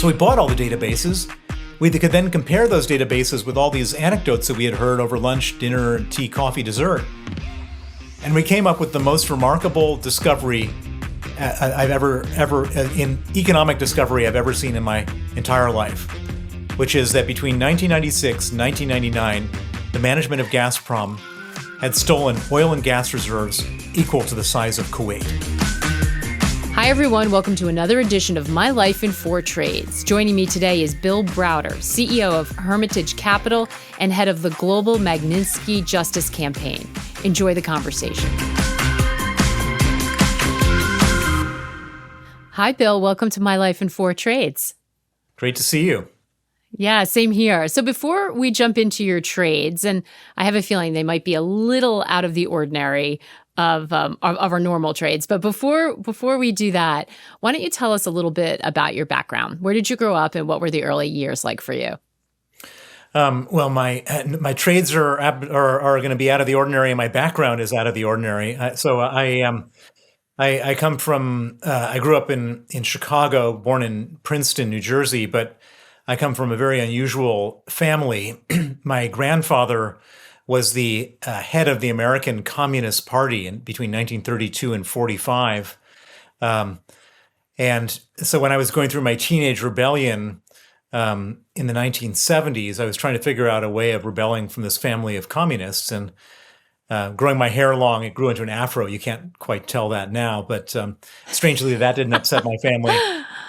So we bought all the databases. We could then compare those databases with all these anecdotes that we had heard over lunch, dinner, tea, coffee, dessert. And we came up with the most remarkable discovery I've ever in economic discovery I've ever seen in my entire life, which is that between 1996 and 1999, the management of Gazprom had stolen oil and gas reserves equal to the size of Kuwait. Hi, everyone. Welcome to another edition of My Life in 4 Trades. Joining me today is Bill Browder, CEO of Hermitage Capital and head of the Global Magnitsky Justice Campaign. Enjoy the conversation. Hi, Bill. Welcome to My Life in 4 Trades. Great to see you. Yeah, same here. So before we jump into your trades, and I have a feeling they might be a little out of the ordinary of our normal trades, but before we do that, why don't you tell us a little bit about your background? Where did you grow up, and what were the early years like for you? Well, my trades are going to be out of the ordinary, and my background is out of the ordinary. I come from I grew up in Chicago, born in Princeton, New Jersey, but I come from a very unusual family. My grandfather was the head of the American Communist Party between 1932 and 45. And so when I was going through my teenage rebellion in the 1970s, I was trying to figure out a way of rebelling from this family of communists. And growing my hair long, it grew into an afro. You can't quite tell that now, but strangely, that didn't upset my family.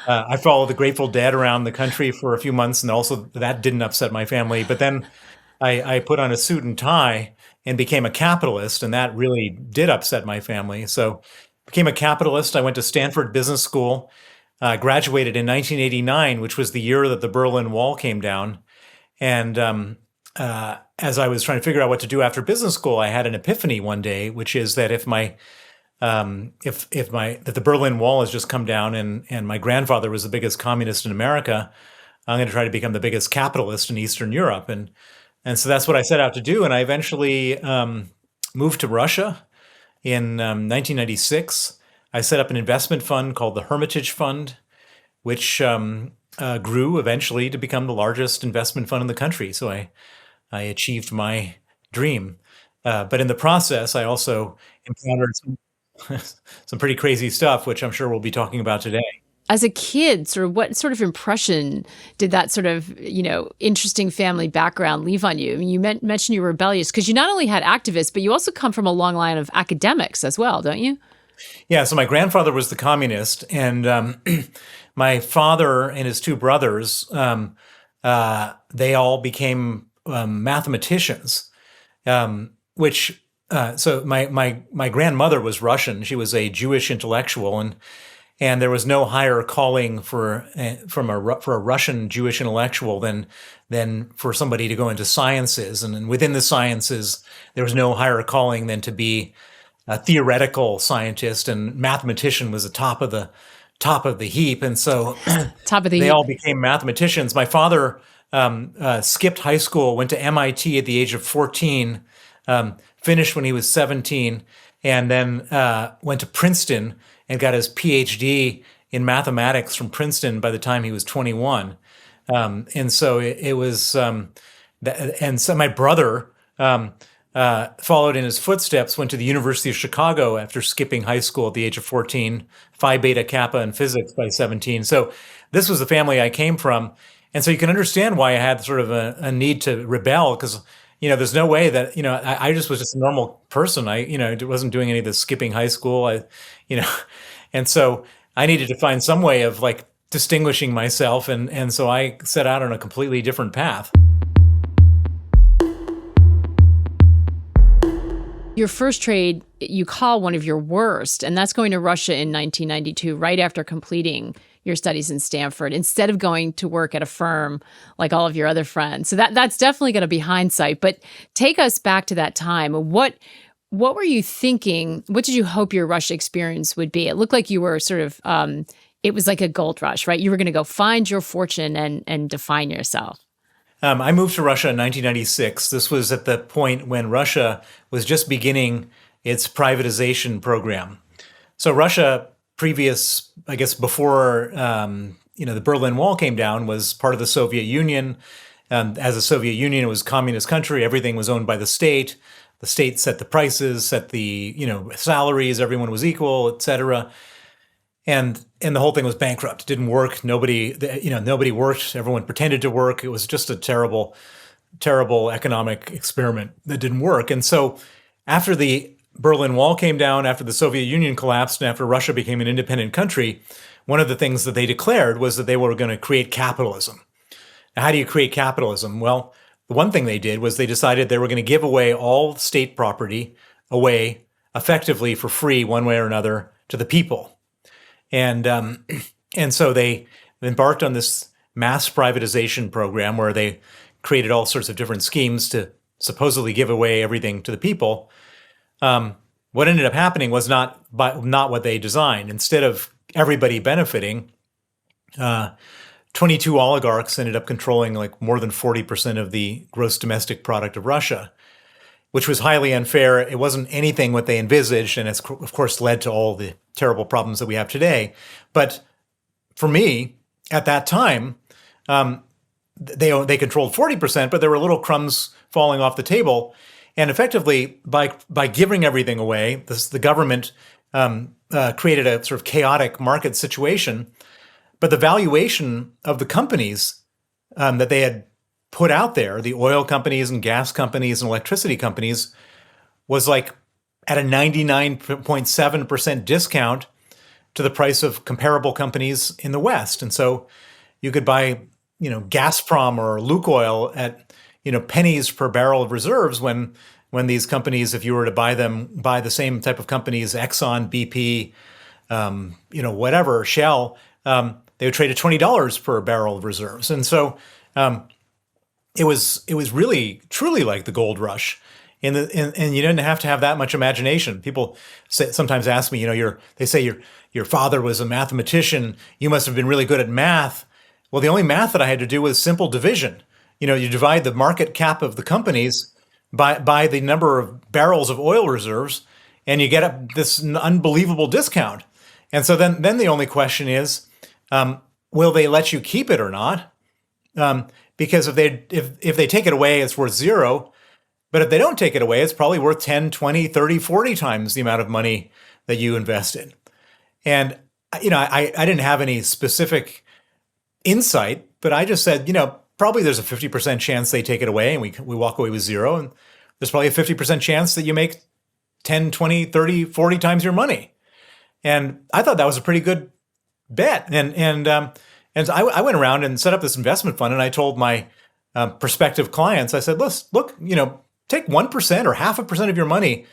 I followed the Grateful Dead around the country for a few months, and also that didn't upset my family. But then I put on a suit and tie and became a capitalist, and that really did upset my family. So became a capitalist. I went to Stanford Business School, graduated in 1989, which was the year that the Berlin Wall came down. And as I was trying to figure out what to do after business school, I had an epiphany one day, which is that if the Berlin Wall has just come down and my grandfather was the biggest communist in America, I'm going to try to become the biggest capitalist in Eastern Europe. And so that's what I set out to do. And I eventually moved to Russia in 1996. I set up an investment fund called the Hermitage Fund, which grew eventually to become the largest investment fund in the country. So I achieved my dream. But in the process, I also encountered some pretty crazy stuff, which I'm sure we'll be talking about today. As a kid, what sort of impression did that sort of, interesting family background leave on you? I mean, you mentioned you were rebellious because you not only had activists, but you also come from a long line of academics as well, don't you? Yeah, so my grandfather was the communist, and my father and his two brothers, they all became mathematicians, so my grandmother was Russian. She was a Jewish intellectual, and there was no higher calling for a Russian Jewish intellectual than for somebody to go into sciences, and within the sciences there was no higher calling than to be a theoretical scientist, and mathematician was the top of the heap, and so they all became mathematicians. My father skipped high school, went to MIT at the age of 14. Finished when he was 17, and then went to Princeton and got his PhD in mathematics from Princeton by the time he was 21. And so it was, and so my brother followed in his footsteps, went to the University of Chicago after skipping high school at the age of 14, Phi Beta Kappa in physics by 17. So this was the family I came from. And so you can understand why I had sort of a need to rebel, because there's no way that, I just was just a normal person. I wasn't doing any of the skipping high school. And so I needed to find some way of distinguishing myself. And so I set out on a completely different path. Your first trade, you call one of your worst, and that's going to Russia in 1992, right after completing your studies in Stanford, instead of going to work at a firm like all of your other friends. So that's definitely going to be hindsight. But take us back to that time. What were you thinking? What did you hope your Russia experience would be? It looked like you were sort of, it was like a gold rush, right? You were going to go find your fortune and define yourself. I moved to Russia in 1996. This was at the point when Russia was just beginning its privatization program. So Russia, before the Berlin Wall came down was part of the Soviet Union. As the Soviet Union, it was a communist country. Everything was owned by the state. The state set the prices, set the salaries. Everyone was equal, et cetera. And the whole thing was bankrupt. It didn't work. Nobody worked. Everyone pretended to work. It was just a terrible, terrible economic experiment that didn't work. And so after the Berlin Wall came down, after the Soviet Union collapsed, and after Russia became an independent country, one of the things that they declared was that they were going to create capitalism. Now, how do you create capitalism? Well, the one thing they did was they decided they were going to give away all state property away effectively for free, one way or another, to the people. And so they embarked on this mass privatization program where they created all sorts of different schemes to supposedly give away everything to the people. What ended up happening was not what they designed. Instead of everybody benefiting, 22 oligarchs ended up controlling like more than 40% of the gross domestic product of Russia, which was highly unfair. It wasn't anything what they envisaged, and it's of course led to all the terrible problems that we have today. But for me, at that time, they controlled 40%, but there were little crumbs falling off the table. And effectively, by giving everything away, the government created a sort of chaotic market situation. But the valuation of the companies that they had put out there, the oil companies and gas companies and electricity companies, was like at a 99.7% discount to the price of comparable companies in the West. And so you could buy, Gazprom or Lukoil at, pennies per barrel of reserves when these companies, if you were to buy the same type of companies, Exxon, BP, whatever, Shell, they would trade at $20 per barrel of reserves. And so it was really, truly like the gold rush. And you didn't have to have that much imagination. People sometimes ask me, they say your father was a mathematician. You must have been really good at math. Well, the only math that I had to do was simple division. You divide the market cap of the companies by the number of barrels of oil reserves, and you get up this unbelievable discount. And so then the only question is, will they let you keep it or not? Because if they take it away, it's worth zero. But if they don't take it away, it's probably worth 10, 20, 30, 40 times the amount of money that you invested. And, I didn't have any specific insight, but I just said, probably there's a 50% chance they take it away and we walk away with zero. And there's probably a 50% chance that you make 10, 20, 30, 40 times your money. And I thought that was a pretty good bet. And so I went around and set up this investment fund, and I told my prospective clients, I said, look, take 1% or 0.5% of your money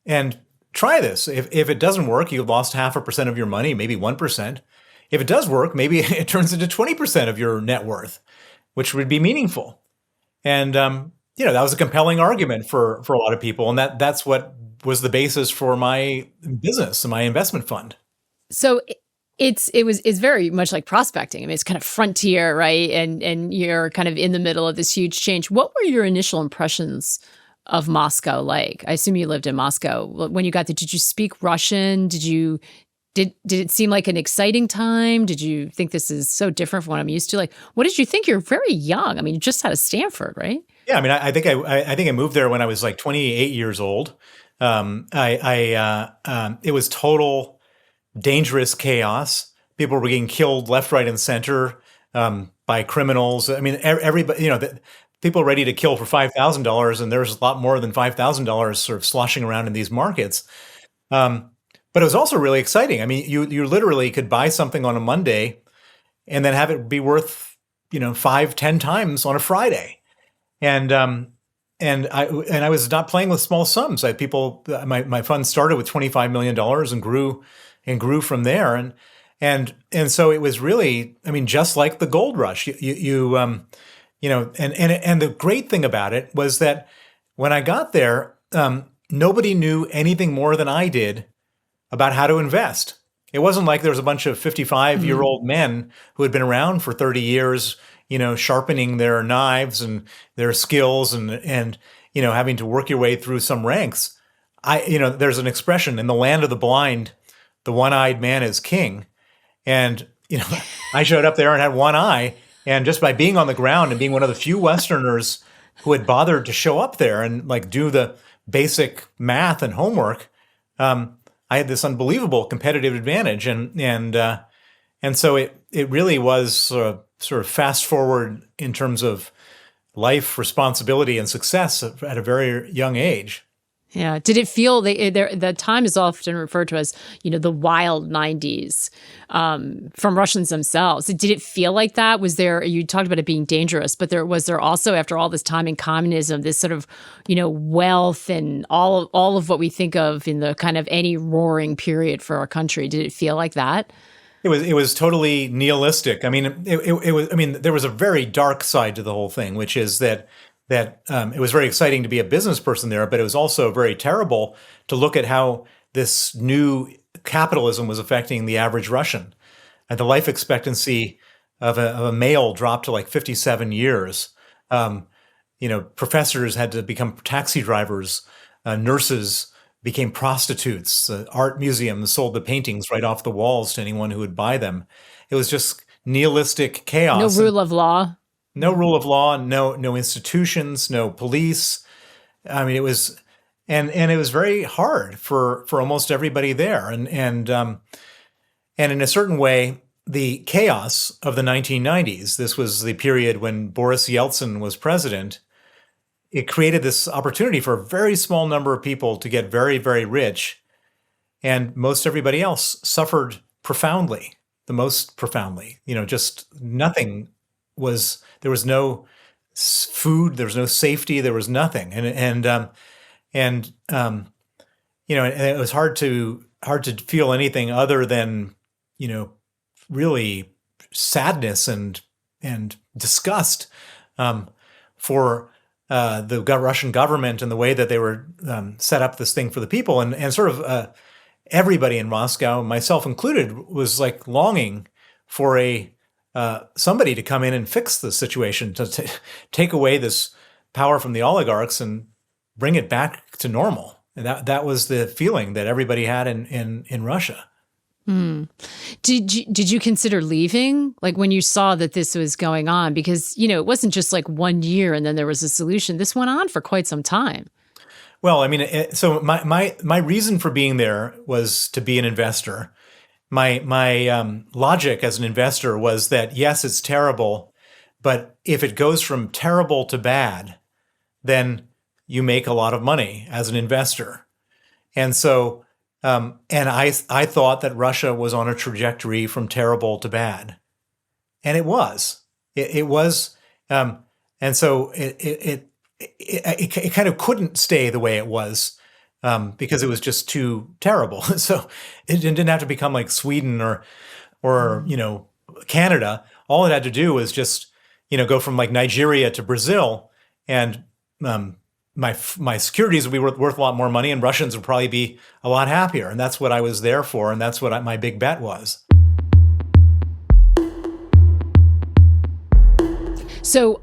and try this. If it doesn't work, you've lost 0.5% of your money, maybe 1%. If it does work, maybe it turns into 20% of your net worth, which would be meaningful. And that was a compelling argument for a lot of people, and that's what was the basis for my business and my investment fund. So it's very much like prospecting. I mean, it's kind of frontier, right? And you're kind of in the middle of this huge change. What were your initial impressions of Moscow like? I assume you lived in Moscow. When you got there, did you speak Russian? Did it seem like an exciting time? Did you think this is so different from what I'm used to? Like, what did you think? You're very young. I mean, you just out of Stanford, right? Yeah, I mean, I think I moved there when I was like 28 years old. It was total dangerous chaos. People were getting killed left, right, and center by criminals. I mean, everybody, people ready to kill for $5,000, and there's a lot more than $5,000 sort of sloshing around in these markets. But it was also really exciting. I mean, you literally could buy something on a Monday and then have it be worth 5-10 times on a Friday. And I was not playing with small sums. My fund started with $25 million and grew from there. And so it was really, I mean, just like the gold rush. And the great thing about it was that when I got there, nobody knew anything more than I did about how to invest. It wasn't like there was a bunch of 55-year-old men who had been around for 30 years, sharpening their knives and their skills and having to work your way through some ranks. There's an expression, in the land of the blind, the one-eyed man is king. And I showed up there and had one eye, and just by being on the ground and being one of the few Westerners who had bothered to show up there and like do the basic math and homework, I had this unbelievable competitive advantage, and so it really was sort of fast forward in terms of life, responsibility, and success at a very young age. Yeah. Did it feel the time is often referred to as, the wild 90s from Russians themselves? Did it feel like that? You talked about it being dangerous, but was there also, after all this time in communism, this sort of, wealth and all of what we think of in the kind of any roaring period for our country? Did it feel like that? It was totally nihilistic. I mean, it was. I mean, there was a very dark side to the whole thing, which is that it was very exciting to be a business person there, but it was also very terrible to look at how this new capitalism was affecting the average Russian. And the life expectancy of a male dropped to like 57 years. Professors had to become taxi drivers. Nurses became prostitutes. Art museums sold the paintings right off the walls to anyone who would buy them. It was just nihilistic chaos. No rule of law. No rule of law, no institutions, no police. I mean, it was, and it was very hard for almost everybody there. And in a certain way, the chaos of the 1990s, this was the period when Boris Yeltsin was president, it created this opportunity for a very small number of people to get very, very rich. And most everybody else suffered profoundly, the most profoundly. Just nothing there was no food, there was no safety, there was nothing. And it was hard to feel anything other than, really sadness and disgust for the Russian government and the way that they were set up this thing for the people, and sort of everybody in Moscow, myself included, was like longing for somebody to come in and fix the situation, to take away this power from the oligarchs and bring it back to normal. And that was the feeling that everybody had in Russia. Did you consider leaving, like when you saw that this was going on? Because, it wasn't just like 1 year and then there was a solution. This went on for quite some time. Well, I mean, so my reason for being there was to be an investor. My logic as an investor was that, yes, it's terrible, but if it goes from terrible to bad, then you make a lot of money as an investor. And so, and I thought that Russia was on a trajectory from terrible to bad, and it was. It was, and so it kind of couldn't stay the way it was. Because it was just too terrible. So it didn't have to become like Sweden or Canada. All it had to do was just go from like Nigeria to Brazil, and my securities would be worth a lot more money, and Russians would probably be a lot happier. And that's what I was there for, and that's what my big bet was. So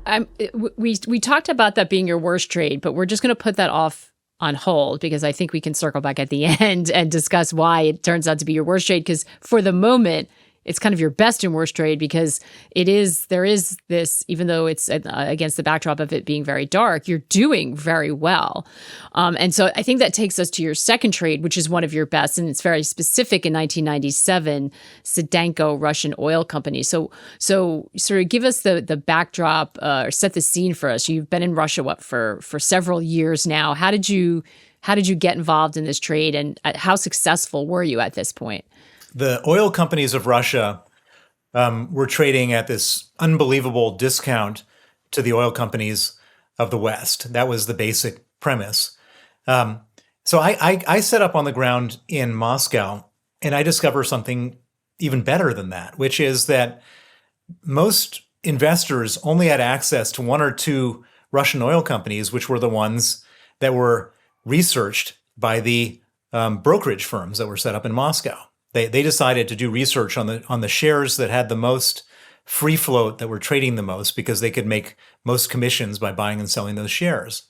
we talked about that being your worst trade, but we're just going to put that off on hold, because I think we can circle back at the end and discuss why it turns out to be your worst trade. Because for the moment, it's kind of your best and worst trade, because there is this, even though it's against the backdrop of it being very dark, you're doing very well. And so I think that takes us to your second trade, which is one of your best, and it's very specific in 1997, Sedanko Russian Oil Company. So sort of give us the backdrop or set the scene for us. You've been in Russia, for several years now. How did you get involved in this trade, and how successful were you at this point? The oil companies of Russia were trading at this unbelievable discount to the oil companies of the West. That was the basic premise. So I set up on the ground in Moscow, and I discover something even better than that, which is that most investors only had access to one or two Russian oil companies, which were the ones that were researched by the brokerage firms that were set up in Moscow. They decided to do research on the shares that had the most free float, that were trading the most, because they could make most commissions by buying and selling those shares.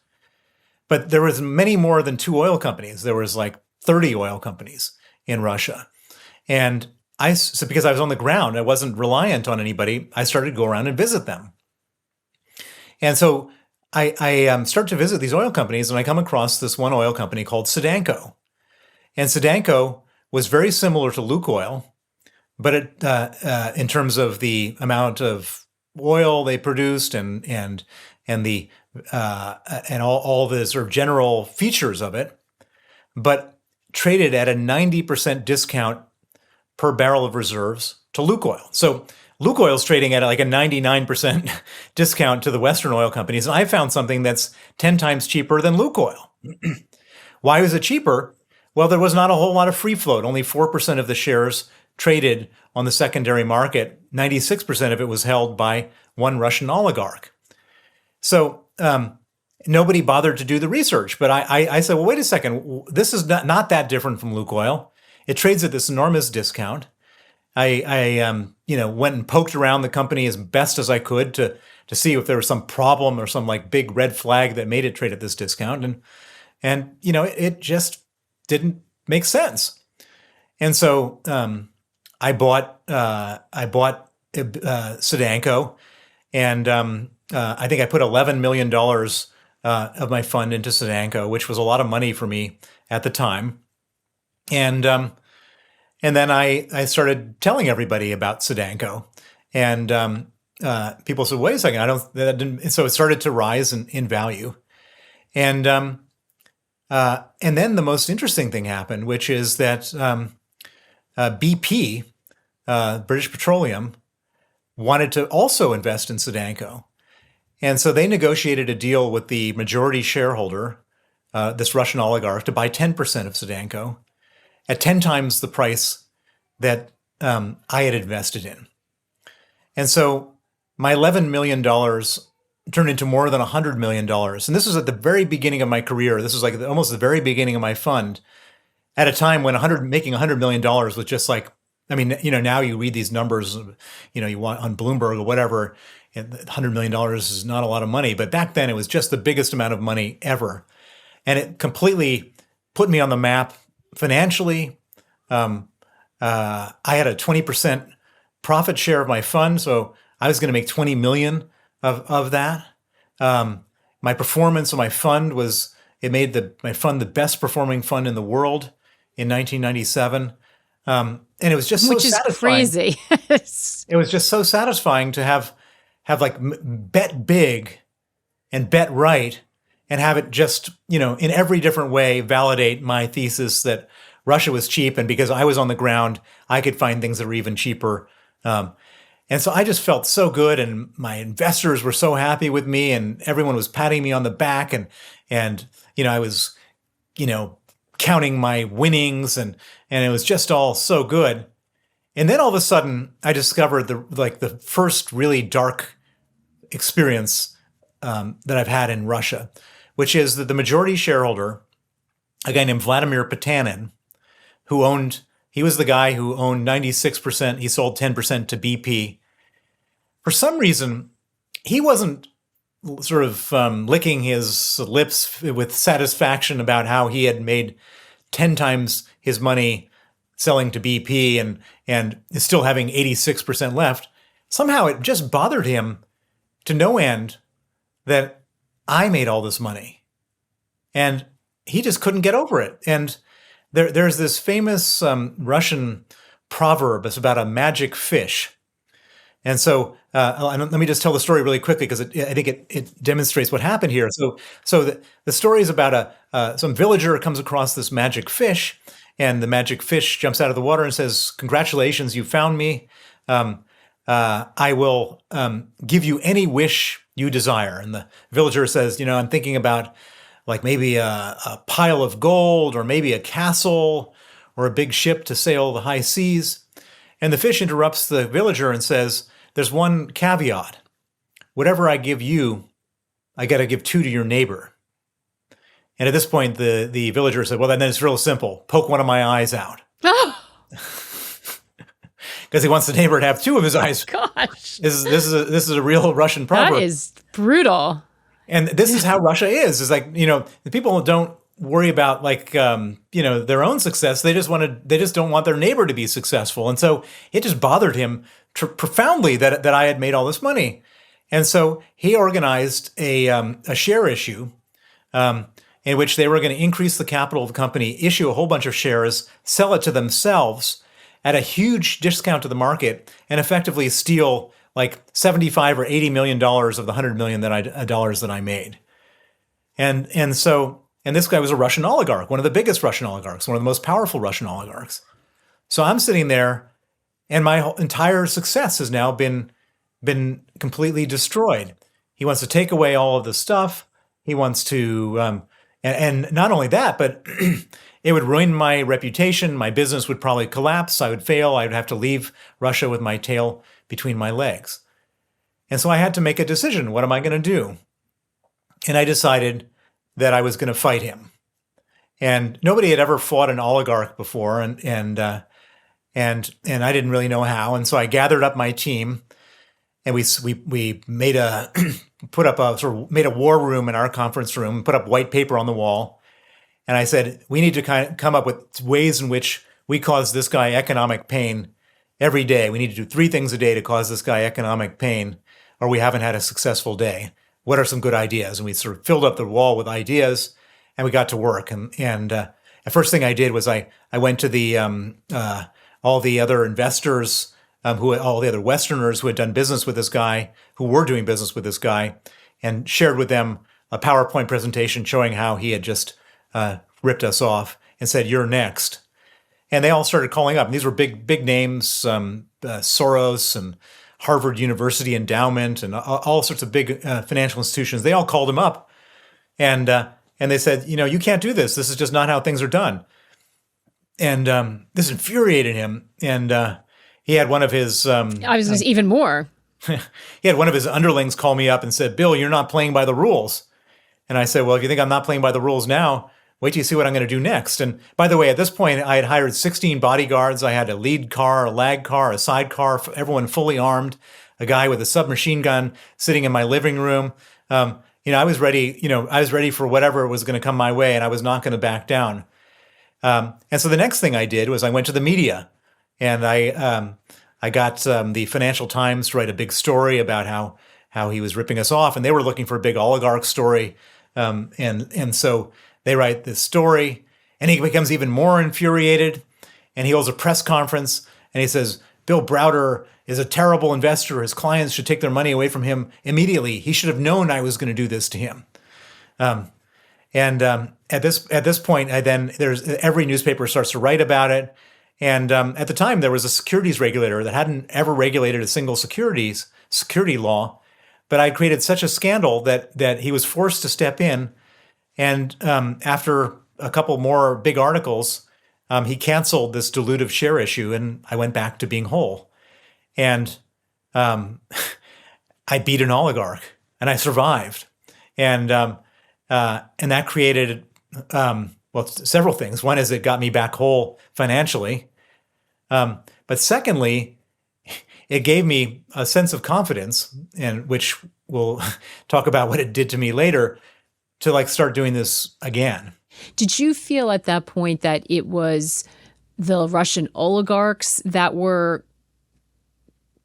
But there was many more than two oil companies. There was like 30 oil companies in Russia. And So because I was on the ground, I wasn't reliant on anybody. I started to go around and visit them. And so I start to visit these oil companies, and I come across this one oil company called Sudanko. And Sudanko was very similar to Lukoil, but in terms of the amount of oil they produced and the and all the sort of general features of it, but traded at a 90% discount per barrel of reserves to Lukoil. So Lukoil is trading at like a 99% discount to the Western oil companies. And I found something that's 10 times cheaper than Lukoil. Why was it cheaper? Well, there was not a whole lot of free float. Only 4% of the shares traded on the secondary market. 96% of it was held by one Russian oligarch. So nobody bothered to do the research. But I said, well, wait a second. This is not that different from Lukoil. It trades at this enormous discount. I went and poked around the company as best as I could to see if there was some problem or some like big red flag that made it trade at this discount. And it just didn't make sense. And so I bought Sudanko, and I think I put $11 million of my fund into Sudanko, which was a lot of money for me at the time. And then I started telling everybody about Sudanko, and people said, "Wait a second, that didn't." So it started to rise in value, and then the most interesting thing happened, which is that BP, British Petroleum, wanted to also invest in Sudanko, and so they negotiated a deal with the majority shareholder, this Russian oligarch, to buy 10% of Sudanko at 10 times the price that I had invested in. And so my $11 million turned into more than $100 million. And this was at the very beginning of my career. This was like almost the very beginning of my fund, at a time when making $100 million was just like, I mean, now you read these numbers, you want on Bloomberg or whatever, and $100 million is not a lot of money. But back then it was just the biggest amount of money ever. And it completely put me on the map financially. I had a 20% profit share of my fund, so I was going to make 20 million of that. My performance of my fund made my fund the best performing fund in the world in 1997. And it was just so satisfying. Which is crazy. It was just so satisfying to have like bet big and bet right, and have it just, in every different way validate my thesis that Russia was cheap, and because I was on the ground, I could find things that were even cheaper. And so I just felt so good, and my investors were so happy with me, and everyone was patting me on the back, and I was, counting my winnings, and it was just all so good. And then all of a sudden, I discovered the first really dark experience that I've had in Russia, which is that the majority shareholder, a guy named Vladimir Potanin, he was the guy who owned 96%. He sold 10% to BP. For some reason, he wasn't sort of licking his lips with satisfaction about how he had made 10 times his money selling to BP and is still having 86% left. Somehow it just bothered him to no end that I made all this money. And he just couldn't get over it. And there's this famous Russian proverb. It's about a magic fish. And so let me just tell the story really quickly, because I think it demonstrates what happened here. So the story is about some villager comes across this magic fish, and the magic fish jumps out of the water and says, "Congratulations, you found me. I will give you any wish you desire." And the villager says, "I'm thinking about like maybe a pile of gold, or maybe a castle, or a big ship to sail the high seas." And the fish interrupts the villager and says, "There's one caveat. Whatever I give you, I got to give 2 to your neighbor." And at this point, the villager said, "Well, then it's real simple. Poke one of my eyes out." Because he wants the neighbor to have 2 of his eyes. Gosh. This is a real Russian proverb. That is brutal. And this is how Russia is. It's like, the people don't worry about their own success. They just don't want their neighbor to be successful. And so it just bothered him profoundly that I had made all this money. And so he organized a share issue in which they were going to increase the capital of the company, issue a whole bunch of shares, sell it to themselves at a huge discount to the market, and effectively steal like 75 or 80 million dollars of the 100 million dollars that I made. And this guy was a Russian oligarch, one of the biggest Russian oligarchs, one of the most powerful Russian oligarchs. So I'm sitting there, and my entire success has now been completely destroyed. He wants to take away all of the stuff. He wants to, and not only that, but it would ruin my reputation. My business would probably collapse. I would fail. I would have to leave Russia with my tail between my legs. And so I had to make a decision. What am I going to do? And I decided that I was going to fight him. And nobody had ever fought an oligarch before, and I didn't really know how. And so I gathered up my team, and we made made a war room in our conference room, put up white paper on the wall, and I said, we need to come up with ways in which we cause this guy economic pain every day. We need to do 3 things a day to cause this guy economic pain, or we haven't had a successful day. What are some good ideas? And we sort of filled up the wall with ideas, and we got to work. And the first thing I did was I went to the all the other investors, all the other Westerners who had done business with this guy, who were doing business with this guy, and shared with them a PowerPoint presentation showing how he had just ripped us off, and said, "You're next." And they all started calling up. And these were big names, Soros and Harvard University Endowment and all sorts of big financial institutions. They all called him up, and they said, you can't do this. This is just not how things are done. And this infuriated him. And he had one of his I was going to say even more. He had one of his underlings call me up and said, "Bill, you're not playing by the rules." And I said, "Well, if you think I'm not playing by the rules now, wait till you see what I'm going to do next." And by the way, at this point, I had hired 16 bodyguards. I had a lead car, a lag car, a side car, everyone fully armed, a guy with a submachine gun sitting in my living room. I was ready. I was ready for whatever was going to come my way, and I was not going to back down. And so the next thing I did was I went to the media, and I got the Financial Times to write a big story about how he was ripping us off, and they were looking for a big oligarch story, and so they write this story, and he becomes even more infuriated, and he holds a press conference, and he says, "Bill Browder is a terrible investor. His clients should take their money away from him immediately. He should have known I was going to do this to him." At this point, every newspaper starts to write about it, and at the time there was a securities regulator that hadn't ever regulated a single security law, but I created such a scandal that he was forced to step in. And after a couple more big articles, he canceled this dilutive share issue, and I went back to being whole. And I beat an oligarch, and I survived. And that created several things. One is it got me back whole financially, but secondly, it gave me a sense of confidence, and which we'll talk about what it did to me later, to start doing this again. Did you feel at that point that it was the Russian oligarchs that were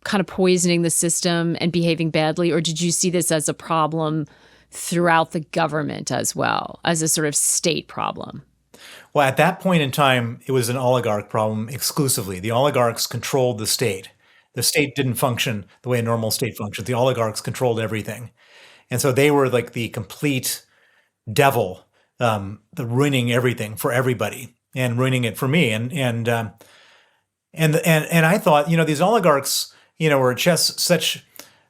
kind of poisoning the system and behaving badly, or did you see this as a problem throughout the government as well, as a sort of state problem? Well, at that point in time, it was an oligarch problem exclusively. The oligarchs controlled the state. The state didn't function the way a normal state functions. The oligarchs controlled everything. And so they were like the complete devil, the ruining everything for everybody and ruining it for me. And I thought, these oligarchs, were just such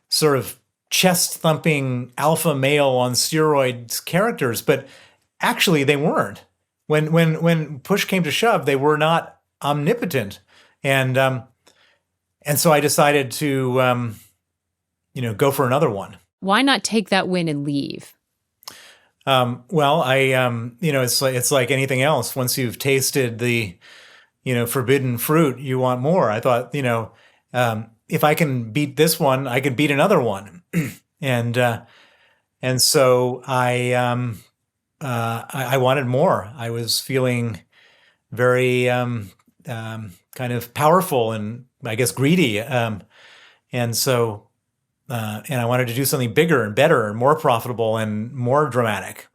sort of chest-thumping alpha male on steroids characters, but actually they weren't. When push came to shove, they were not omnipotent, and so I decided to go for another one. Why not take that win and leave? It's like anything else. Once you've tasted the, forbidden fruit, you want more. I thought, if I can beat this one, I can beat another one. And so I I wanted more. I was feeling very kind of powerful and I guess greedy. And so, and I wanted to do something bigger and better and more profitable and more dramatic.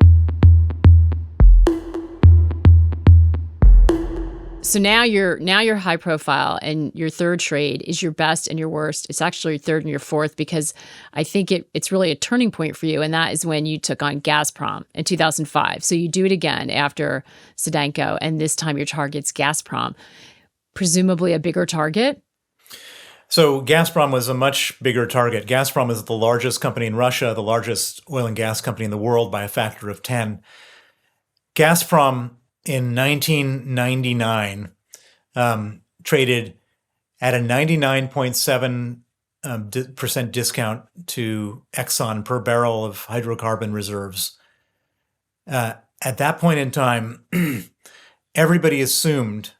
So now you're high profile, and your third trade is your best and your worst. It's actually your third and your fourth, because I think it's really a turning point for you, and that is when you took on Gazprom in 2005. So you do it again after Sedanko, and this time your target's Gazprom, presumably a bigger target. So Gazprom was a much bigger target. Gazprom is the largest company in Russia, the largest oil and gas company in the world by a factor of 10. Gazprom in 1999 traded at a 99.7% discount to Exxon per barrel of hydrocarbon reserves. At that point in time, everybody assumed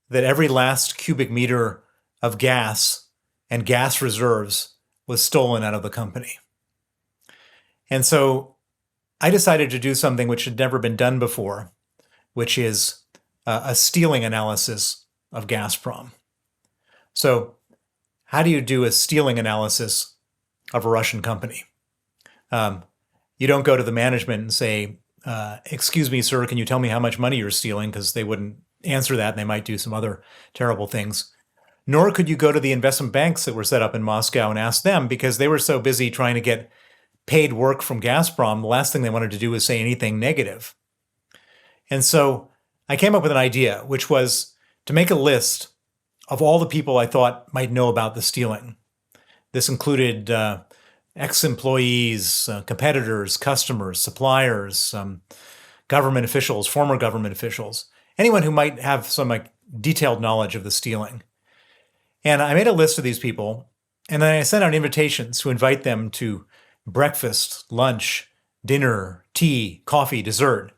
that every last cubic meter of gas and gas reserves was stolen out of the company. And so I decided to do something which had never been done before, which is a stealing analysis of Gazprom. So how do you do a stealing analysis of a Russian company? You don't go to the management and say, excuse me, sir, can you tell me how much money you're stealing? Because they wouldn't answer that, and they might do some other terrible things. Nor could you go to the investment banks that were set up in Moscow and ask them, because they were so busy trying to get paid work from Gazprom, the last thing they wanted to do was say anything negative. And so I came up with an idea, which was to make a list of all the people I thought might know about the stealing. This included ex-employees, competitors, customers, suppliers, government officials, former government officials, anyone who might have some detailed knowledge of the stealing. And I made a list of these people, and then I sent out invitations to invite them to breakfast, lunch, dinner, tea, coffee, dessert.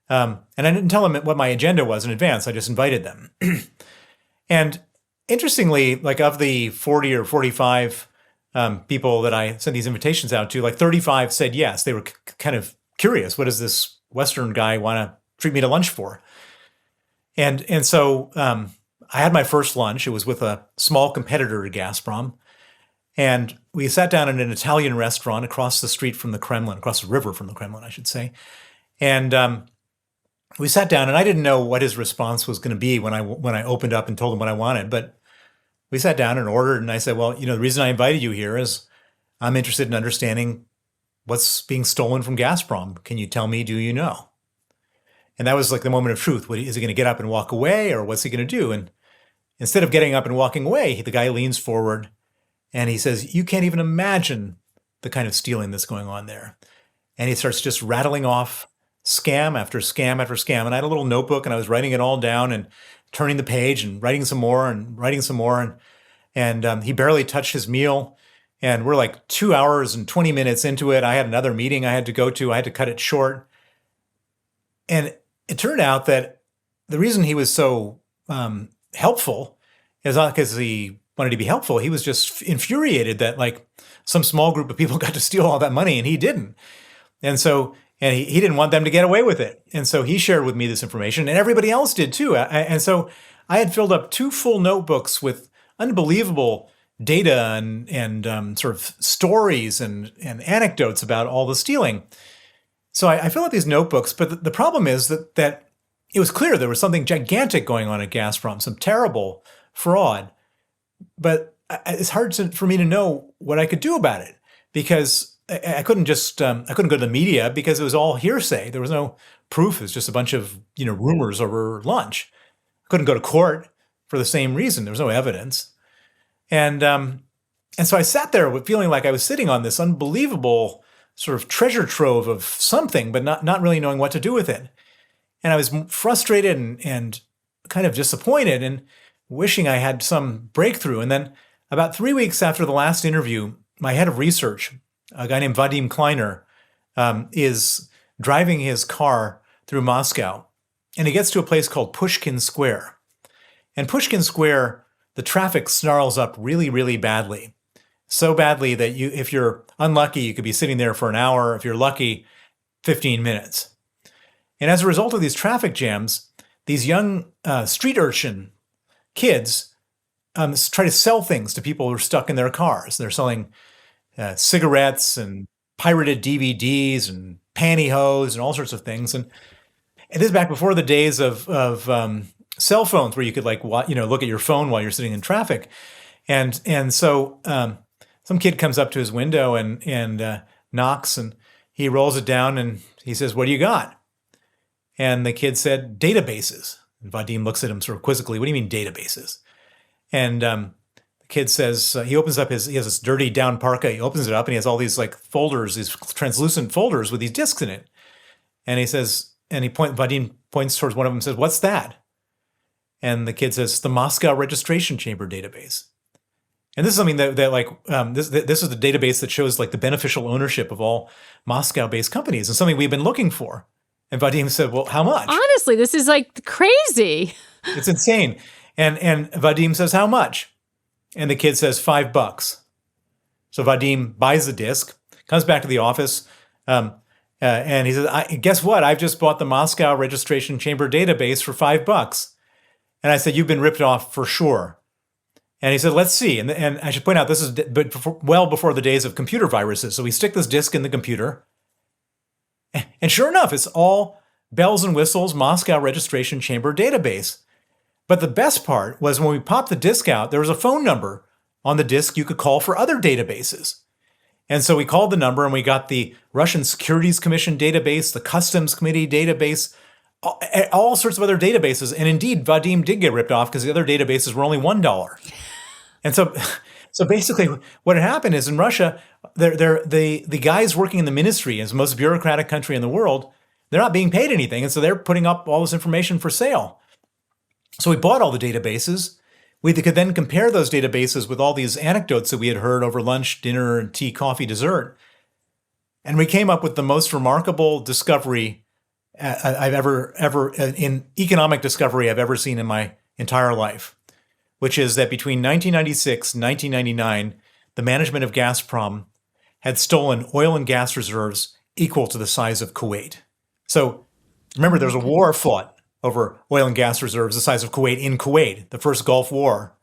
And I didn't tell them what my agenda was in advance. I just invited them. And interestingly, of the 40 or 45 people that I sent these invitations out to, 35 said yes. They were kind of curious. What does this Western guy want to treat me to lunch for? And so I had my first lunch. It was with a small competitor to Gazprom. And we sat down in an Italian restaurant across the street from the Kremlin, across the river from the Kremlin, I should say. And we sat down, and I didn't know what his response was going to be when I opened up and told him what I wanted. But we sat down and ordered, and I said, well, the reason I invited you here is I'm interested in understanding what's being stolen from Gazprom. Can you tell me, do you know? And that was the moment of truth. Is he going to get up and walk away, or what's he going to do? And instead of getting up and walking away, the guy leans forward and he says, you can't even imagine the kind of stealing that's going on there. And he starts just rattling off scam after scam after scam. And I had a little notebook, and I was writing it all down and turning the page and writing some more and writing some more. And he barely touched his meal. And we're 2 hours and 20 minutes into it. I had another meeting I had to go to. I had to cut it short. And it turned out that the reason he was so helpful is not because he wanted to be helpful. He was just infuriated that some small group of people got to steal all that money and he didn't. And he didn't want them to get away with it. And so he shared with me this information, and everybody else did too. And so I had filled up 2 full notebooks with unbelievable data and sort of stories and anecdotes about all the stealing. So I filled up these notebooks, but the problem is that it was clear there was something gigantic going on at Gazprom, some terrible fraud. But it's hard for me to know what I could do about it, because I couldn't I couldn't go to the media because it was all hearsay. There was no proof. It was just a bunch of rumors over lunch. I couldn't go to court for the same reason. There was no evidence. And so I sat there feeling like I was sitting on this unbelievable sort of treasure trove of something, but not really knowing what to do with it. And I was frustrated and kind of disappointed and wishing I had some breakthrough. And then about 3 weeks after the last interview, my head of research, a guy named Vadim Kleiner, is driving his car through Moscow, and he gets to a place called Pushkin Square. And Pushkin Square, the traffic snarls up really, really badly. So badly that if you're unlucky, you could be sitting there for an hour. If you're lucky, 15 minutes. And as a result of these traffic jams, these young street urchin kids try to sell things to people who are stuck in their cars. They're selling cigarettes and pirated DVDs and pantyhose and all sorts of things. And this is back before the days of cell phones, where you could look at your phone while you're sitting in traffic. And so some kid comes up to his window and knocks, and he rolls it down and he says, "What do you got?" And the kid said, "Databases." And Vadim looks at him sort of quizzically. "What do you mean databases?" And the kid says, he opens up he has this dirty down parka. He opens it up and he has all these folders, these translucent folders with these disks in it. And he says, Vadim points towards one of them and says, "What's that?" And the kid says, "The Moscow Registration Chamber database." And this is something that this is the database that shows the beneficial ownership of all Moscow-based companies, and something we've been looking for. And Vadim said, "Well, how much?" Honestly, this is crazy. It's insane. And Vadim says, "How much?" And the kid says, $5. So Vadim buys the disk, comes back to the office, and he says, "Guess what? I've just bought the Moscow Registration Chamber database for $5. And I said, "You've been ripped off for sure." And he said, "Let's see." And I should point out, this is well before the days of computer viruses. So we stick this disk in the computer. And sure enough, it's all bells and whistles, Moscow Registration Chamber database. But the best part was when we popped the disk out, there was a phone number on the disk you could call for other databases. And so we called the number and we got the Russian Securities Commission database, the Customs Committee database, all sorts of other databases. And indeed, Vadim did get ripped off because the other databases were only $1. And so basically what had happened is in Russia, the guys working in the ministry, as the most bureaucratic country in the world, they're not being paid anything. And so they're putting up all this information for sale. So we bought all the databases. We could then compare those databases with all these anecdotes that we had heard over lunch, dinner, tea, coffee, dessert. And we came up with the most remarkable discovery I've ever in economic discovery I've ever seen in my entire life, which is that between 1996 and 1999, the management of Gazprom had stolen oil and gas reserves equal to the size of Kuwait. So remember, there was a war fought over oil and gas reserves the size of Kuwait in Kuwait, the first Gulf War.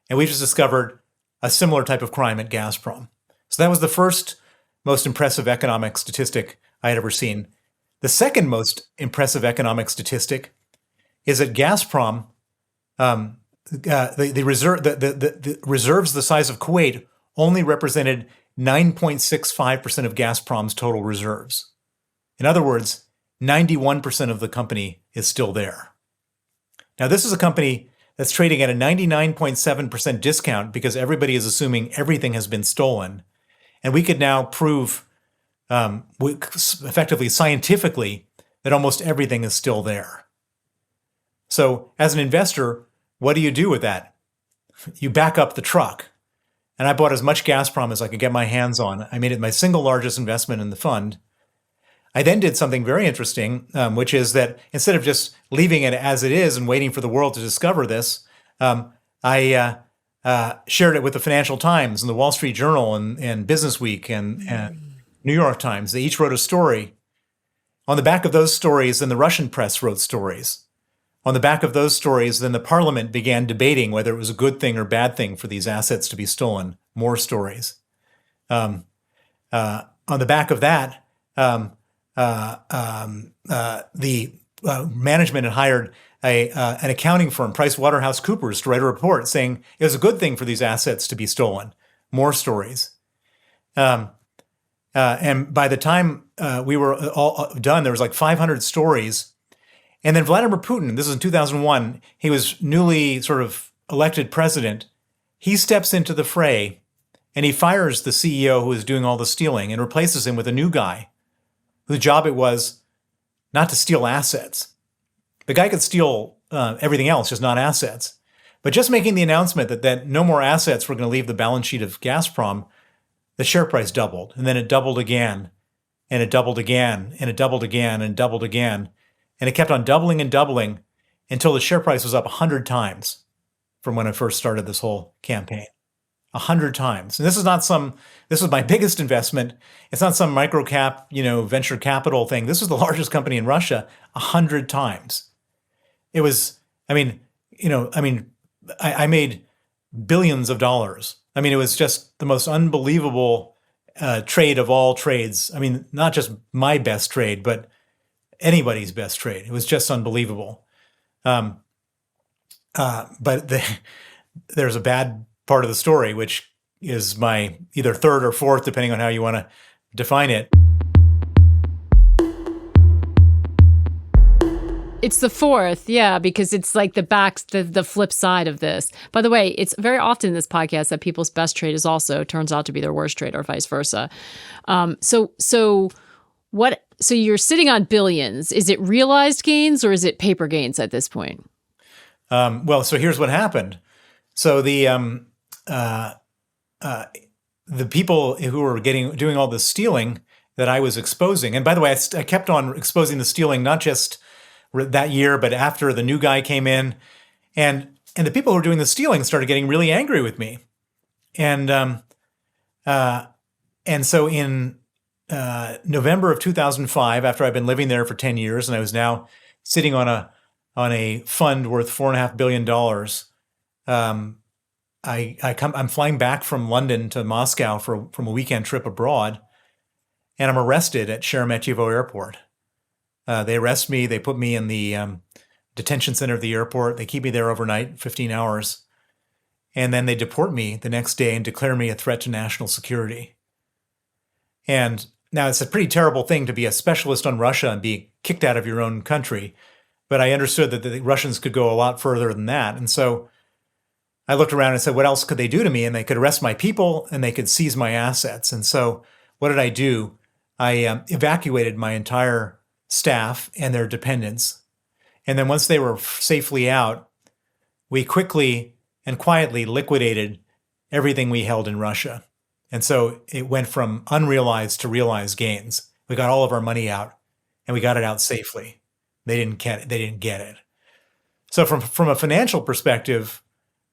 And we just discovered a similar type of crime at Gazprom. So that was the first most impressive economic statistic I had ever seen. The second most impressive economic statistic is that Gazprom, the reserves the size of Kuwait only represented 9.65% of Gazprom's total reserves. In other words, 91% of the company is still there. Now, this is a company that's trading at a 99.7% discount because everybody is assuming everything has been stolen. And we could now prove effectively, scientifically, that almost everything is still there. So as an investor, what do you do with that? You back up the truck. And I bought as much Gazprom as I could get my hands on. I made it my single largest investment in the fund. I then did something very interesting, which is that instead of just leaving it as it is and waiting for the world to discover this, I shared it with the Financial Times and the Wall Street Journal and Business Week and New York Times. They each wrote a story. On the back of those stories, then the Russian press wrote stories. On the back of those stories, then the parliament began debating whether it was a good thing or bad thing for these assets to be stolen. More stories. On the back of that, the management had hired an accounting firm, PricewaterhouseCoopers, to write a report saying it was a good thing for these assets to be stolen. More stories. And by the time we were all done, there was 500 stories. And then Vladimir Putin, this is in 2001, he was newly sort of elected president. He steps into the fray and he fires the CEO who was doing all the stealing and replaces him with a new guy whose job it was not to steal assets. The guy could steal everything else, just not assets. But just making the announcement that no more assets were going to leave the balance sheet of Gazprom, the share price doubled. And then it doubled again, and it doubled again, and it doubled again, and doubled again. And it kept on doubling and doubling until the share price was up 100 times from when I first started this whole campaign. 100 times. And this was my biggest investment. It's not some micro cap, venture capital thing. This was the largest company in Russia, 100 times. It was, I made billions of dollars. It was just the most unbelievable trade of all trades. Not just my best trade, but anybody's best trade. It was just unbelievable. But there's a bad part of the story, which is my either third or fourth, depending on how you want to define it. It's the fourth, yeah, because it's like the flip side of this. By the way, it's very often in this podcast that people's best trade is also turns out to be their worst trade, or vice versa. So you're sitting on billions. Is it realized gains or is it paper gains at this point? So here's what happened. So the people who were doing all the stealing that I was exposing, and by the way, I kept on exposing the stealing, not just that year, but after the new guy came in, and the people who were doing the stealing started getting really angry with me, and so in November of 2005, after I'd been living there for 10 years, and I was now sitting on a fund worth $4.5 billion. I'm flying back from London to Moscow from a weekend trip abroad, and I'm arrested at Sheremetyevo Airport. They arrest me. They put me in the detention center of the airport. They keep me there overnight, 15 hours. And then they deport me the next day and declare me a threat to national security. And now it's a pretty terrible thing to be a specialist on Russia and be kicked out of your own country. But I understood that the Russians could go a lot further than that. And so I looked around and said, what else could they do to me? And they could arrest my people and they could seize my assets. And so what did I do? I evacuated my entire staff and their dependents. And then once they were safely out, we quickly and quietly liquidated everything we held in Russia. And so it went from unrealized to realized gains. We got all of our money out and we got it out safely. They didn't get it. So from a financial perspective,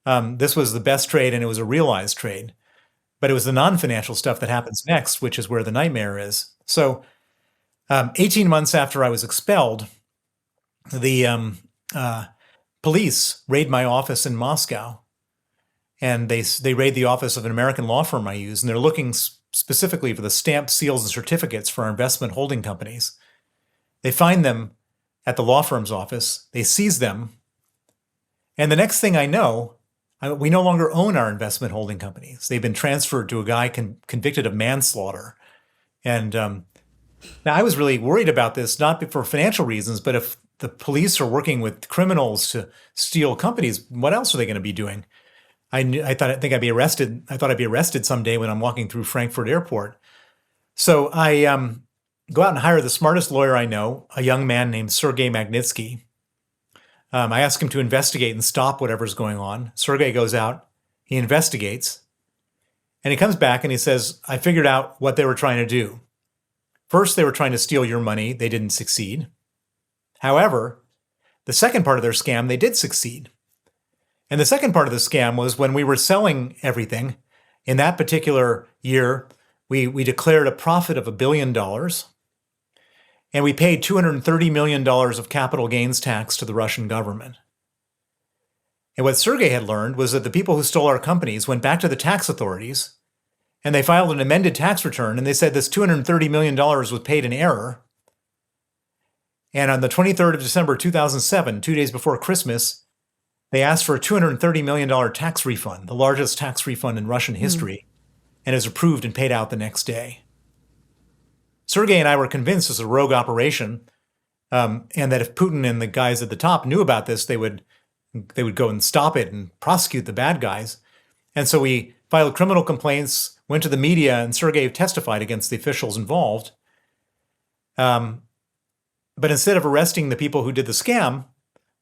this was the best trade and it was a realized trade. But it was the non-financial stuff that happens next, which is where the nightmare is. So 18 months after I was expelled, the police raid my office in Moscow, and they raid the office of an American law firm I use, and they're looking specifically for the stamped seals and certificates for our investment holding companies. They find them at the law firm's office, they seize them, and the next thing I know, we no longer own our investment holding companies. They've been transferred to a guy convicted of manslaughter. And now I was really worried about this, not for financial reasons, but if the police are working with criminals to steal companies, what else are they going to be doing? I thought I'd be arrested. I thought I'd be arrested someday when I'm walking through Frankfurt Airport. So I go out and hire the smartest lawyer I know, a young man named Sergei Magnitsky. I ask him to investigate and stop whatever's going on. Sergei goes out, he investigates, and he comes back and he says, I figured out what they were trying to do. First, they were trying to steal your money. They didn't succeed. However, the second part of their scam, they did succeed. And the second part of the scam was when we were selling everything, in that particular year, we declared a profit of $1 billion, and we paid $230 million of capital gains tax to the Russian government. And what Sergei had learned was that the people who stole our companies went back to the tax authorities and they filed an amended tax return, and they said this $230 million was paid in error. And on the 23rd of December 2007, 2 days before Christmas, they asked for a $230 million tax refund, the largest tax refund in Russian history, and it was approved and paid out the next day. Sergei and I were convinced it was a rogue operation, and that if Putin and the guys at the top knew about this, they would go and stop it and prosecute the bad guys. And so we filed criminal complaints, went to the media, and Sergei testified against the officials involved. But instead of arresting the people who did the scam,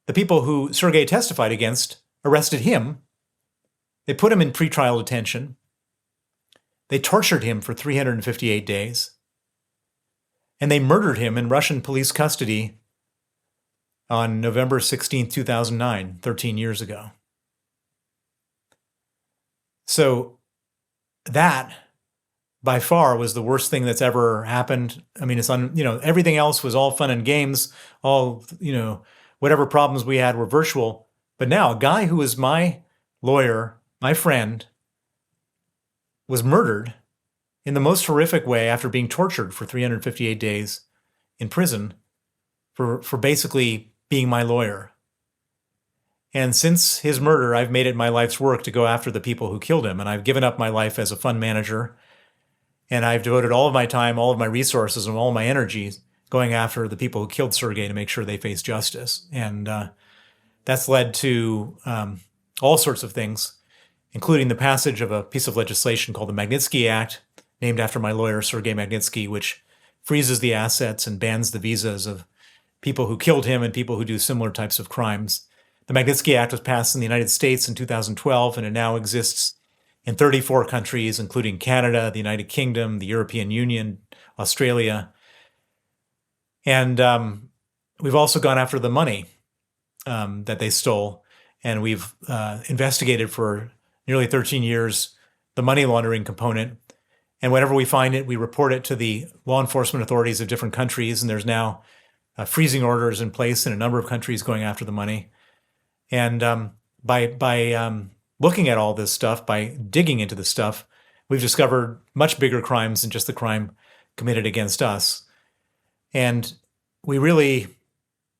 the people who Sergei testified against arrested him. They put him in pretrial detention. They tortured him for 358 days. And they murdered him in Russian police custody on November 16, 2009, 13 years ago. So that by far was the worst thing that's ever happened. I mean, everything else was all fun and games, all, whatever problems we had were virtual. But now a guy who was my lawyer, my friend, was murdered in the most horrific way after being tortured for 358 days in prison for basically being my lawyer. And since his murder, I've made it my life's work to go after the people who killed him. And I've given up my life as a fund manager. And I've devoted all of my time, all of my resources, and all of my energy going after the people who killed Sergei to make sure they face justice. And that's led to all sorts of things, including the passage of a piece of legislation called the Magnitsky Act, named after my lawyer, Sergei Magnitsky, which freezes the assets and bans the visas of people who killed him and people who do similar types of crimes. The Magnitsky Act was passed in the United States in 2012, and it now exists in 34 countries, including Canada, the United Kingdom, the European Union, Australia. And we've also gone after the money that they stole, and we've investigated for nearly 13 years the money laundering component. And whenever we find it, we report it to the law enforcement authorities of different countries, and there's now freezing orders in place in a number of countries going after the money. And by looking at all this stuff, by digging into this stuff, we've discovered much bigger crimes than just the crime committed against us. And we really,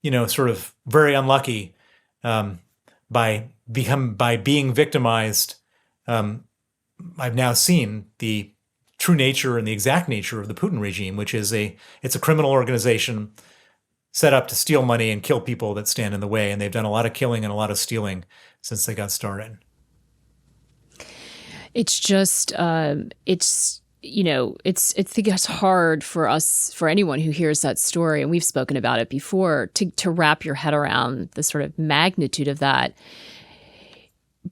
sort of very unlucky by being victimized. I've now seen the true nature and the exact nature of the Putin regime, which is it's a criminal organization set up to steal money and kill people that stand in the way. And they've done a lot of killing and a lot of stealing since they got started. It's just, I think it's hard for anyone who hears that story, and we've spoken about it before, to wrap your head around the sort of magnitude of that.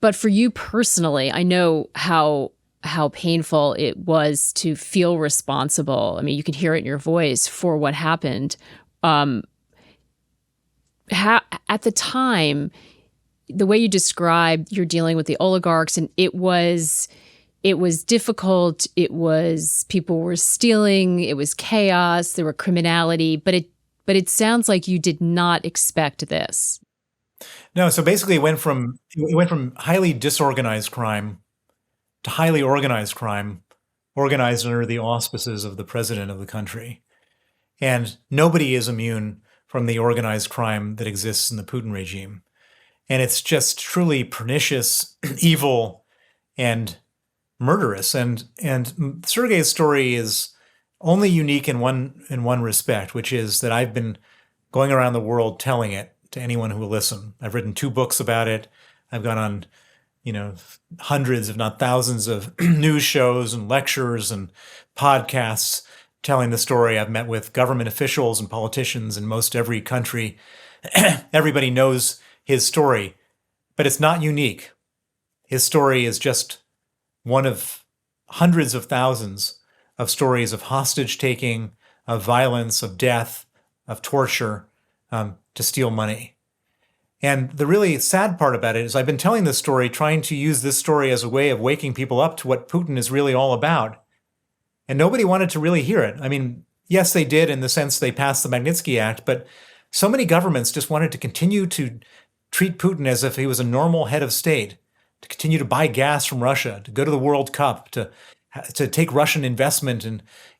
But for you personally, I know how painful it was to feel responsible. I mean, you can hear it in your voice for what happened. At the time, the way you described you're dealing with the oligarchs, and it was difficult. It was people were stealing. It was chaos. There were criminality. But it sounds like you did not expect this. No. So basically, it went from highly disorganized crime to highly organized crime, organized under the auspices of the president of the country. And nobody is immune from the organized crime that exists in the Putin regime. And it's just truly pernicious, evil, and murderous. And Sergei's story is only unique in one respect, which is that I've been going around the world telling it to anyone who will listen. I've written 2 books about it. I've gone on, hundreds, if not thousands, of news shows and lectures and podcasts telling the story. I've met with government officials and politicians in most every country. Everybody knows his story, but it's not unique. His story is just one of hundreds of thousands of stories of hostage taking, of violence, of death, of torture, to steal money. And the really sad part about it is I've been telling this story, trying to use this story as a way of waking people up to what Putin is really all about. And nobody wanted to really hear it. I mean, yes, they did in the sense they passed the Magnitsky Act, but so many governments just wanted to continue to treat Putin as if he was a normal head of state, to continue to buy gas from Russia, to go to the World Cup, to take Russian investment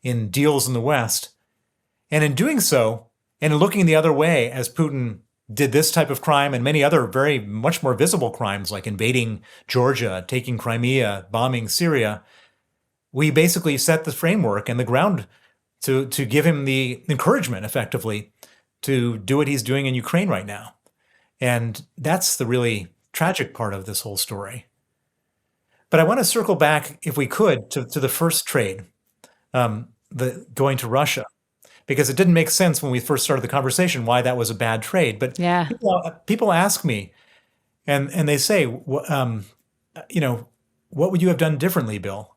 in deals in the West. And in doing so, and in looking the other way as Putin did this type of crime and many other very much more visible crimes like invading Georgia, taking Crimea, bombing Syria, we basically set the framework and the ground to give him the encouragement, effectively, to do what he's doing in Ukraine right now. And that's the really tragic part of this whole story. But I want to circle back, if we could, to the first trade, the going to Russia, because it didn't make sense when we first started the conversation why that was a bad trade. But Yeah. people ask me, and they say, what would you have done differently, Bill?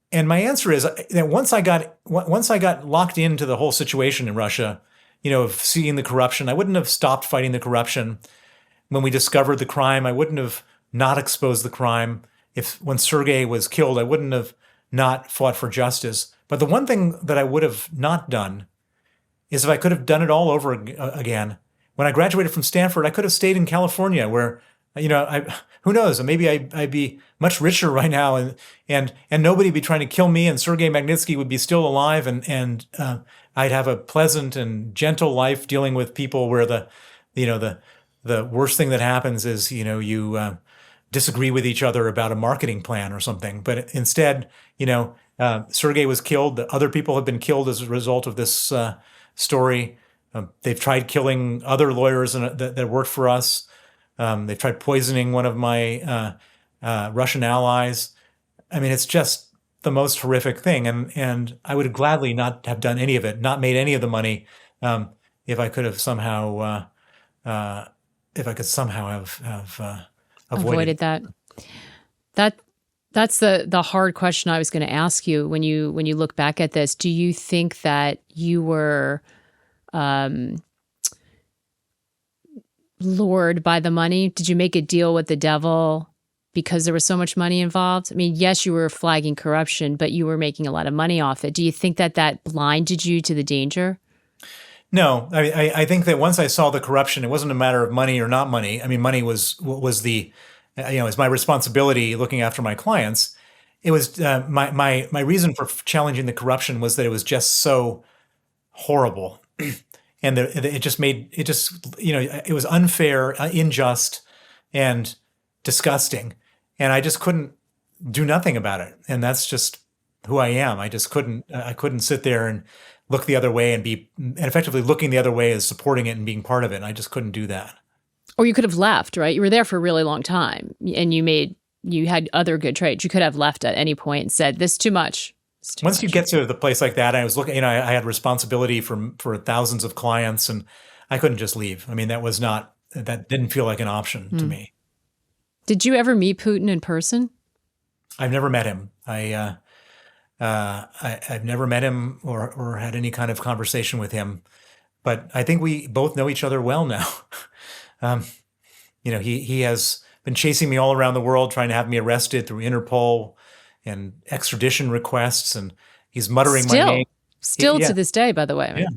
And my answer is that once I got locked into the whole situation in Russia, of seeing the corruption, I wouldn't have stopped fighting the corruption. When we discovered the crime, I wouldn't have not exposed the crime. if when Sergei was killed, I wouldn't have not fought for justice. But the one thing that I would have not done is if I could have done it all over again. When I graduated from Stanford, I could have stayed in California, where who knows? Maybe I'd be much richer right now, and nobody would be trying to kill me, and Sergei Magnitsky would be still alive, and I'd have a pleasant and gentle life dealing with people where the worst thing that happens is you disagree with each other about a marketing plan or something. But instead, Sergei was killed. Other people have been killed as a result of this story. They've tried killing other lawyers that worked for us. They've tried poisoning one of my Russian allies. I mean, it's just the most horrific thing. And I would gladly not have done any of it, not made any of the money, if I could have somehow have avoided that. That's the hard question I was going to ask you when you look back at this. Do you think that you were lured by the money? Did you make a deal with the devil because there was so much money involved? I mean, yes, you were flagging corruption, but you were making a lot of money off it. Do you think that blinded you to the danger? No, I think that once I saw the corruption, it wasn't a matter of money or not money. I mean, money was the, is my responsibility looking after my clients. It was my reason for challenging the corruption was that it was just so horrible. And it was unfair, unjust, and disgusting. And I just couldn't do nothing about it. And that's just who I am. I couldn't sit there and look the other way and effectively looking the other way as supporting it and being part of it. And I just couldn't do that. Or you could have left, right? You were there for a really long time and you had other good trades. You could have left at any point and said, this is too much. Once you get to the place like that, I was looking, I had responsibility for thousands of clients, and I couldn't just leave. I mean, that didn't feel like an option to me. Did you ever meet Putin in person? I've never met him. I've never met him or had any kind of conversation with him, but I think we both know each other well now. He has been chasing me all around the world, trying to have me arrested through Interpol and extradition requests, and he's muttering my name. Still to this day, by the way. Yeah.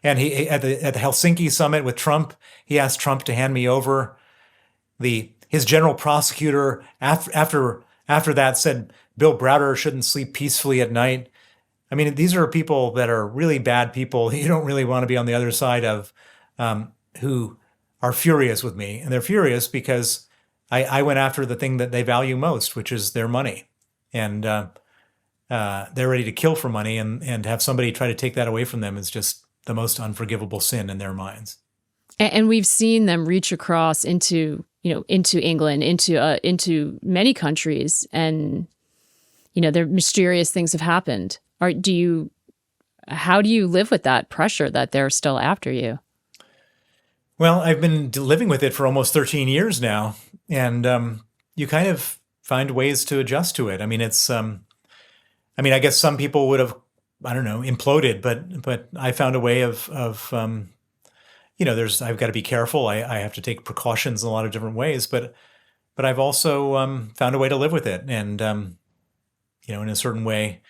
And he at the Helsinki summit with Trump, he asked Trump to hand me over. His general prosecutor after that said Bill Browder shouldn't sleep peacefully at night. I mean, these are people that are really bad people you don't really want to be on the other side of, who are furious with me. And they're furious because I went after the thing that they value most, which is their money. And they're ready to kill for money, and have somebody try to take that away from them is just the most unforgivable sin in their minds. And we've seen them reach across into England, into many countries, and there mysterious things have happened. How do you live with that pressure that they're still after you? Well, I've been living with it for almost 13 years now, and you kind of find ways to adjust to it. I mean, I guess some people would have, imploded, but I found a way of I've got to be careful. I have to take precautions in a lot of different ways, but I've also found a way to live with it. And, in a certain way,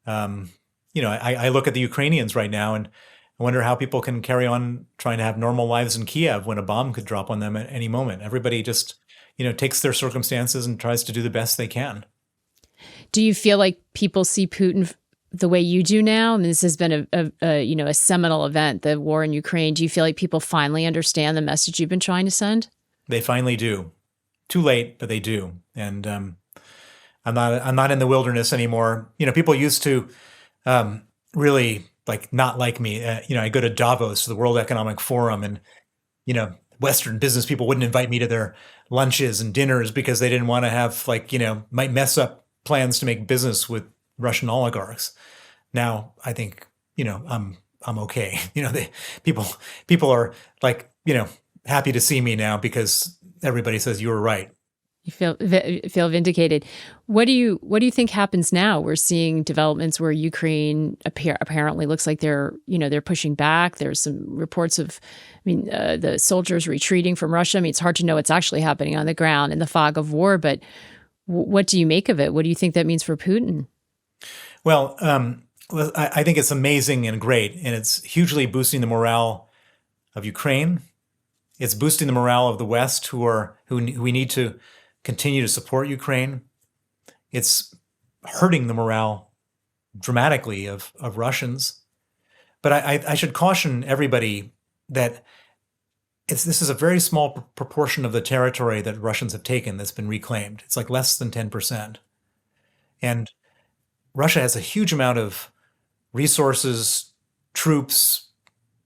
I look at the Ukrainians right now and I wonder how people can carry on trying to have normal lives in Kiev when a bomb could drop on them at any moment. Everybody just, takes their circumstances and tries to do the best they can. Do you feel like people see Putin the way you do now? I mean, this has been a seminal event, the war in Ukraine. Do you feel like people finally understand the message you've been trying to send? They finally do. Too late, but they do. And I'm not in the wilderness anymore. People used to really not like me. I go to Davos, the World Economic Forum, and Western business people wouldn't invite me to their lunches and dinners because they didn't want to have might mess up plans to make business with Russian oligarchs. Now I think I'm okay. People are happy to see me now because everybody says you were right. You feel vindicated. What do you think happens now? We're seeing developments where Ukraine apparently looks like they're pushing back. There's some reports of, the soldiers retreating from Russia. I mean, it's hard to know what's actually happening on the ground in the fog of war. But What do you make of it? What do you think that means for Putin? Well, I think it's amazing and great, and it's hugely boosting the morale of Ukraine. It's boosting the morale of the West, who we need to continue to support Ukraine. It's hurting the morale dramatically of Russians. But I should caution everybody that this is a very small proportion of the territory that Russians have taken that's been reclaimed. It's like less than 10%. And Russia has a huge amount of resources, troops,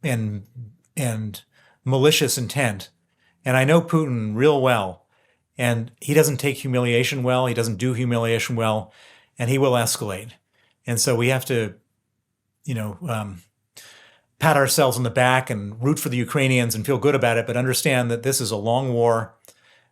and malicious intent. And I know Putin real well. And he doesn't take humiliation well. He doesn't do humiliation well. And he will escalate. And so we have to, pat ourselves on the back and root for the Ukrainians and feel good about it, but understand that this is a long war.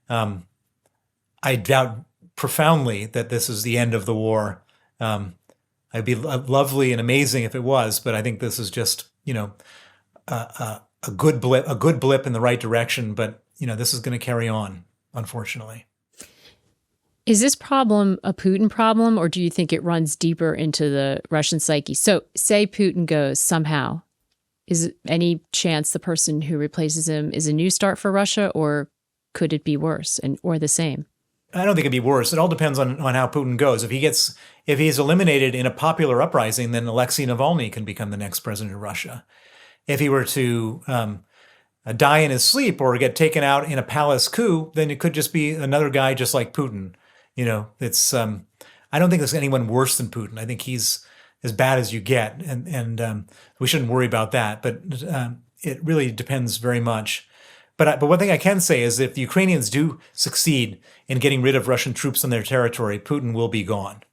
I doubt profoundly that this is the end of the war. It'd be lovely and amazing if it was, but I think this is just, a good blip in the right direction. But, this is going to carry on, unfortunately. Is this problem a Putin problem, or do you think it runs deeper into the Russian psyche? So say Putin goes somehow. Is any chance the person who replaces him is a new start for Russia, or could it be worse or the same? I don't think it'd be worse. It all depends on how Putin goes. If he's eliminated in a popular uprising, then Alexei Navalny can become the next president of Russia. If he were to die in his sleep or get taken out in a palace coup, then it could just be another guy just like Putin. It's I don't think there's anyone worse than Putin. I think he's as bad as you get, and we shouldn't worry about that. But it really depends very much. But one thing I can say is if the Ukrainians do succeed in getting rid of Russian troops on their territory, Putin will be gone.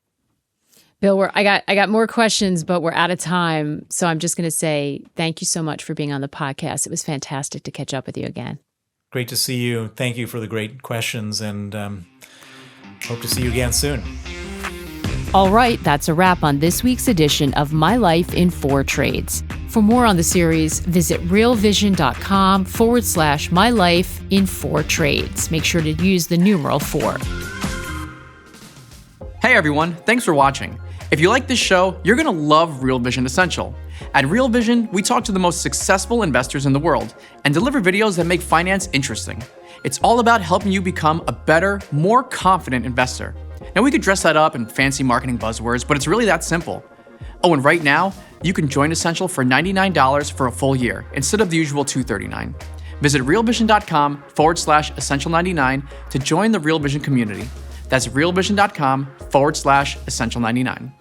Bill, I got more questions, but we're out of time. So I'm just going to say thank you so much for being on the podcast. It was fantastic to catch up with you again. Great to see you. Thank you for the great questions, and hope to see you again soon. All right, that's a wrap on this week's edition of My Life in 4 Trades. For more on the series, visit realvision.com/My Life in 4 Trades. Make sure to use the numeral 4. Hey everyone, thanks for watching. If you like this show, you're going to love Real Vision Essential. At Real Vision, we talk to the most successful investors in the world and deliver videos that make finance interesting. It's all about helping you become a better, more confident investor. Now we could dress that up in fancy marketing buzzwords, but it's really that simple. Oh, and right now, you can join Essential for $99 for a full year instead of the usual $239. Visit realvision.com/essential99 to join the Real Vision community. That's realvision.com/essential99.